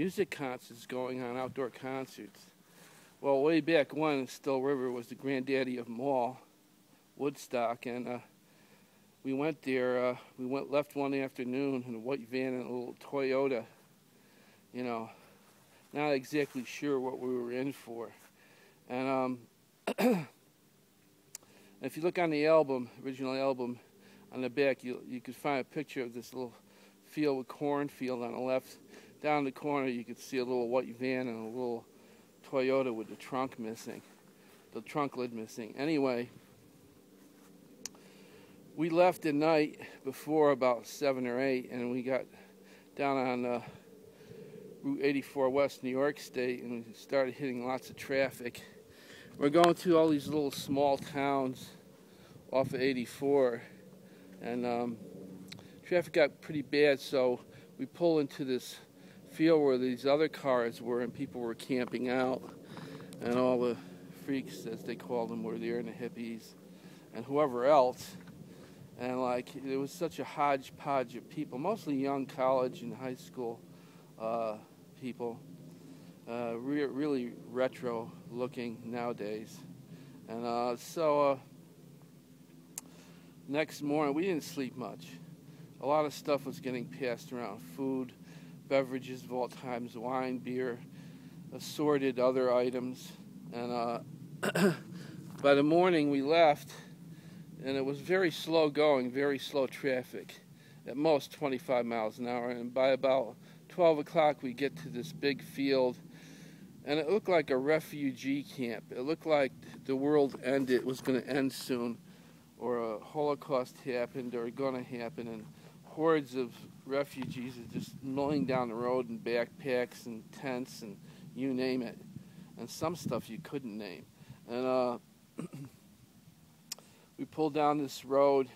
music concerts going on, outdoor concerts. Well, way back when, Still River was the granddaddy of them all, Woodstock, and we went there. Left one afternoon in a white van and a little Toyota. You know, not exactly sure what we were in for. And if you look on the album, original album, on the back, you could find a picture of this little field with cornfield on the left. Down the corner, you could see a little white van and a little Toyota with the trunk missing, the trunk lid missing. Anyway, we left at night before about 7 or 8, and we got down on Route 84 West, New York State, and we started hitting lots of traffic. We're going through all these little small towns off of 84, and traffic got pretty bad, so we pull into this field where these other cars were, and people were camping out, and all the freaks, as they called them, were there, and the hippies, and whoever else. And like, it was such a hodgepodge of people, mostly young college and high school people, really retro looking nowadays. And so next morning, we didn't sleep much. A lot of stuff was getting passed around, food, beverages of all types, wine, beer, assorted other items. And by the morning we left, and it was very slow going, very slow traffic, at most 25 miles an hour. And by about 12 o'clock we get to this big field, and it looked like a refugee camp. It looked like the world ended, it was going to end soon, or a Holocaust happened, or going to happen, and hordes of refugees are just milling down the road in backpacks and tents and you name it, and some stuff you couldn't name. And we pulled down this road,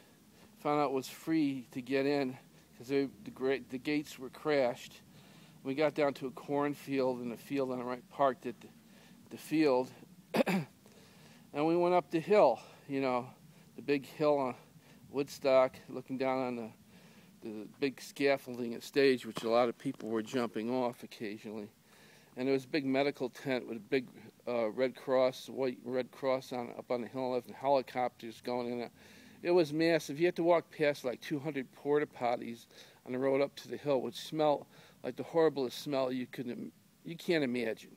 found out it was free to get in because the gates were crashed. We got down to a cornfield, and a field on the right, parked at the field, and we went up the hill, you know, the big hill on Woodstock, looking down on the big scaffolding and stage, which a lot of people were jumping off occasionally. And there was a big medical tent with a big Red Cross, white Red Cross up on the hill, and helicopters going in. It was massive. You had to walk past like 200 porta potties on the road up to the hill, which smelled like the horriblest smell you can't imagine.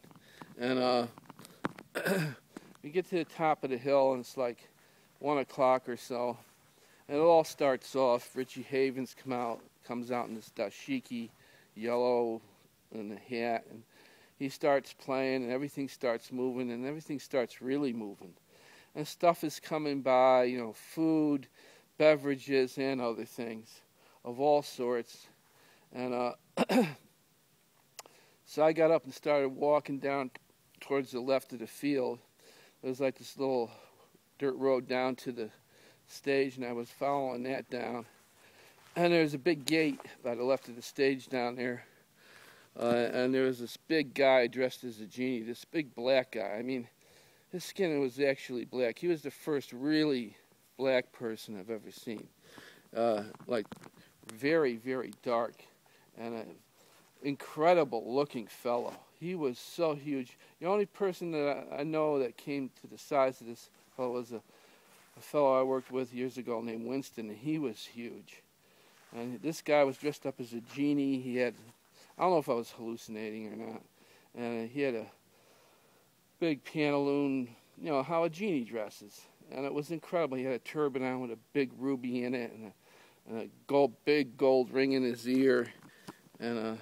And we get to the top of the hill, and it's like 1 o'clock or so. And it all starts off. Richie Havens comes out in this dashiki, yellow, and a hat, and he starts playing, and everything starts moving, and everything starts really moving. And stuff is coming by, you know, food, beverages, and other things of all sorts. And so I got up and started walking down towards the left of the field. There was like this little dirt road down to the stage, and I was following that down, and there's a big gate by the left of the stage down there, and there was this big guy dressed as a genie, this big black guy. I mean, his skin was actually black. He was the first really black person I've ever seen, like very, very dark, and an incredible looking fellow. He was so huge. The only person that I know that came to the size of this fellow was a fellow I worked with years ago named Winston, and he was huge. And this guy was dressed up as a genie. He had, I don't know if I was hallucinating or not, and he had a big pantaloon, you know, how a genie dresses. And it was incredible. He had a turban on with a big ruby in it, and a big gold ring in his ear, and a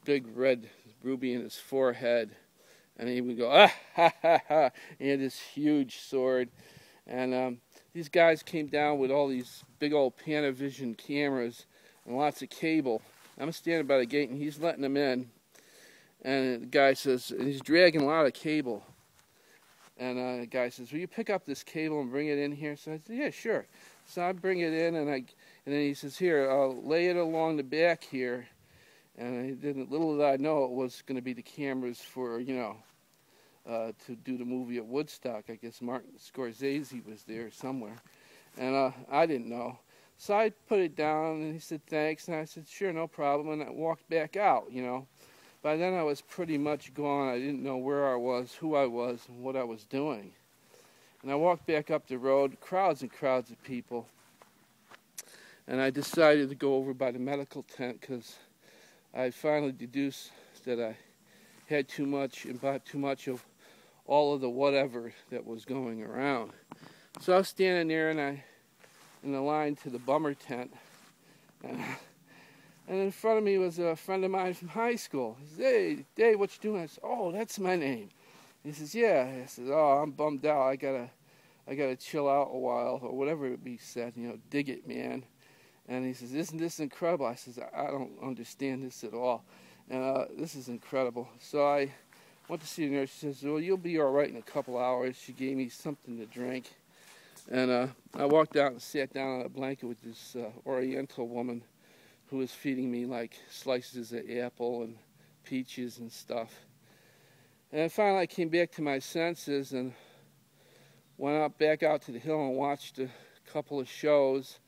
big red ruby in his forehead. And he would go, ah, ha, ha, ha. He had this huge sword. And these guys came down with all these big old Panavision cameras and lots of cable. I'm standing by the gate, and he's letting them in. And the guy says, and he's dragging a lot of cable. And the guy says, will you pick up this cable and bring it in here? So I said, yeah, sure. So I bring it in, and then he says, here, I'll lay it along the back here. And little did I know it was going to be the cameras for, you know, to do the movie at Woodstock. I guess Martin Scorsese was there somewhere. And I didn't know. So I put it down, and he said, thanks. And I said, sure, no problem. And I walked back out, you know. by then I was pretty much gone. I didn't know where I was, who I was, and what I was doing. And I walked back up the road, crowds and crowds of people. And I decided to go over by the medical tent because I finally deduced that I had too much and bought too much of all of the whatever that was going around. So I was standing there in the line to the bummer tent. And in front of me was a friend of mine from high school. He says, "Hey, Dave, what you doing?" I said, "Oh, that's my name." He says, "Yeah." I said, "Oh, I'm bummed out. I gotta chill out a while," or whatever it be said. Dig it, man. And he says, "Isn't this incredible?" I says, "I don't understand this at all. And this is incredible." So I went to see the nurse. She says, "Well, you'll be all right in a couple hours." She gave me something to drink. And I walked out and sat down on a blanket with this Oriental woman who was feeding me like slices of apple and peaches and stuff. And finally I came back to my senses and went back out to the hill and watched a couple of shows.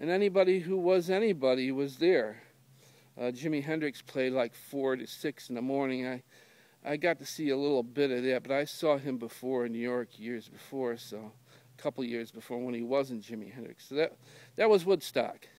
And anybody who was anybody was there. Jimi Hendrix played like 4 to 6 in the morning. I got to see a little bit of that, but I saw him before in New York years before, so a couple years before when he wasn't Jimi Hendrix. So that was Woodstock.